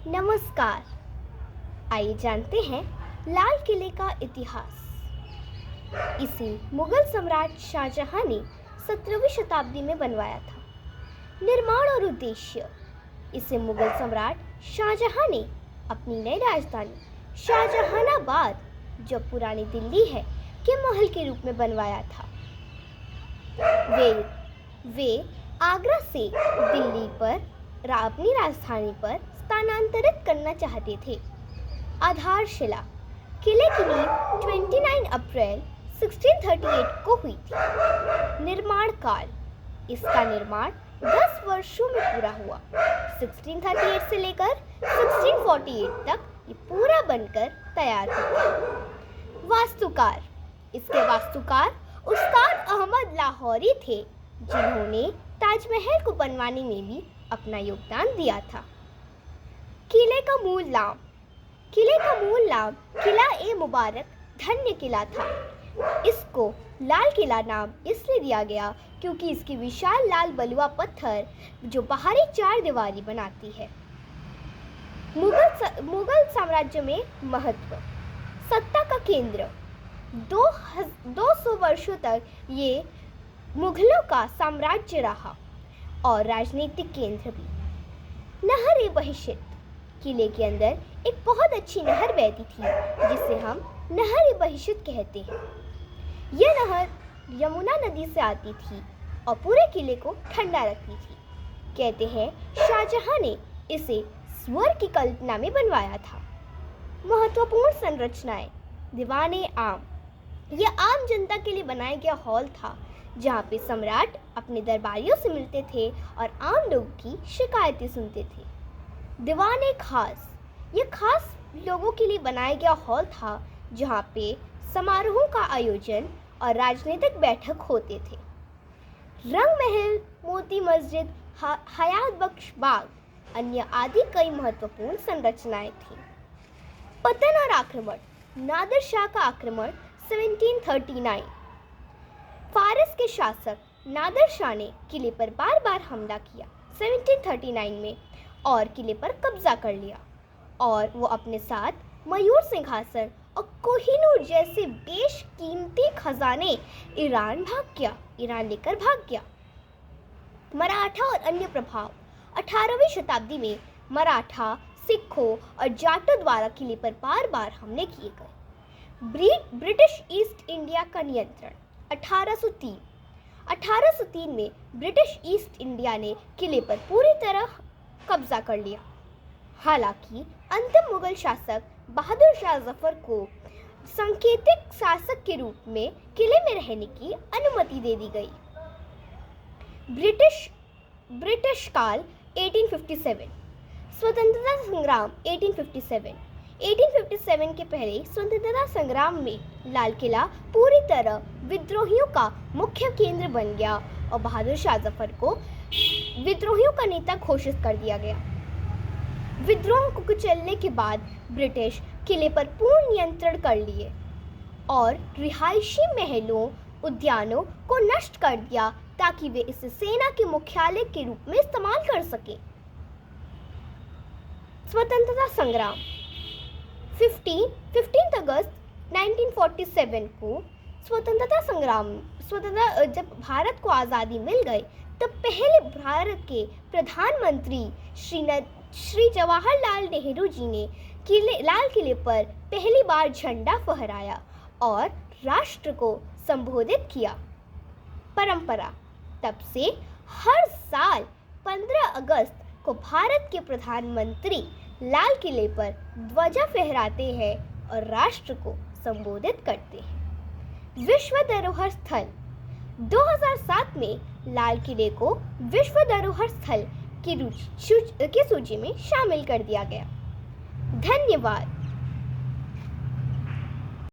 नमस्कार। आइए जानते हैं लाल किले का इतिहास। इसे मुगल सम्राट शाहजहां ने 17वीं शताब्दी में बनवाया था। निर्माण और उद्देश्य: इसे मुगल सम्राट शाहजहां ने अपनी नई राजधानी शाहजहानाबाद, जो पुरानी दिल्ली है, के महल के रूप में बनवाया था। वे आगरा से दिल्ली पर अपनी राजधानी पर स्थानांतरित करना चाहते थे। आधारशिला: किले की नींव 29 अप्रैल 1638 को हुई थी। निर्माण काल: इसका निर्माण 10 वर्षों में पूरा हुआ। 1638 से लेकर 1648 तक ये पूरा बनकर तैयार हो गया। वास्तुकार: इसके वास्तुकार उस्ताद अहमद लाहौरी थे, जिन्होंने ताजमहल को बनवाने में भी अपना योगदान दिया था। किले का मूल नाम: किले का मूल नाम किला ए मुबारक धन्य किला था। इसको लाल किला नाम इसलिए दिया गया क्योंकि इसकी विशाल लाल बलुआ पत्थर जो बाहरी चार दीवारी बनाती है। मुगल साम्राज्य में महत्व: सत्ता का केंद्र, 200 वर्षों तक ये मुगलों का साम्राज्य रहा और राजनीतिक केंद्र भी। नहर-ए-बहिश्त: किले के अंदर एक बहुत अच्छी नहर बहती थी, जिसे हम नहर-ए-बहिश्त कहते हैं। यह नहर यमुना नदी से आती थी और पूरे किले को ठंडा रखती थी। कहते हैं शाहजहां ने इसे स्वर्ग की कल्पना में बनवाया था। महत्वपूर्ण संरचनाएं: दीवान-ए-आम: यह आम जनता के लिए बनाया गया हॉल था, जहाँ पे सम्राट अपने दरबारियों से मिलते थे और आम लोगों की शिकायतें सुनते थे। दीवान-ए-खास: यह खास लोगों के लिए बनाया गया हॉल था, जहाँ पे समारोहों का आयोजन और राजनीतिक बैठक होते थे। रंग महल, मोती मस्जिद, हयात बख्श बाग, अन्य आदि कई महत्वपूर्ण संरचनाएं थीं। पतन और आक्रमण: नादिर शाह का आक्रमण 1739। फारस के शासक नादिर शाह ने किले पर बार बार हमला किया 1739 में और किले पर कब्जा कर लिया, और वो अपने साथ मयूर सिंहासन और कोहिनूर जैसे बेशकीमती खजाने ईरान लेकर भाग गया। मराठा और अन्य प्रभाव: 18वीं शताब्दी में मराठा, सिखों और जाटों द्वारा किले पर बार बार हमले किए गए। ब्रिटिश ईस्ट इंडिया का नियंत्रण: 1803 में ब्रिटिश ईस्ट इंडिया ने किले पर पूरी तरह कब्जा कर लिया। हालांकि अंतिम मुगल शासक बहादुर शाह जफर को सांकेतिक शासक के रूप में किले में रहने की अनुमति दे दी गई। ब्रिटिश काल 1857। स्वतंत्रता संग्राम 1857 के पहले स्वतंत्रता संग्राम में लाल किला पूरी तरह विद्रोहियों का मुख्य केंद्र बन गया और बहादुर शाह जफर को विद्रोहियों का नेता घोषित कर दिया गया। विद्रोह को कुचलने के बाद ब्रिटिश किले पर पूर्ण नियंत्रण कर लिए और रिहायशी महलों, उद्यानों को नष्ट कर दिया ताकि वे इसे सेना के मुख्यालय के रूप में इस्तेमाल कर सके। स्वतंत्रता संग्राम: 15 अगस्त 1947 को जब भारत को आज़ादी मिल गई, तब पहले भारत के प्रधानमंत्री श्री जवाहरलाल नेहरू जी ने लाल किले पर पहली बार झंडा फहराया और राष्ट्र को संबोधित किया। परंपरा: तब से हर साल 15 अगस्त को भारत के प्रधानमंत्री लाल किले पर ध्वजा फहराते हैं और राष्ट्र को संबोधित करते हैं। विश्व धरोहर स्थल: 2007 में लाल किले को विश्व धरोहर स्थल की सूची में शामिल कर दिया गया। धन्यवाद।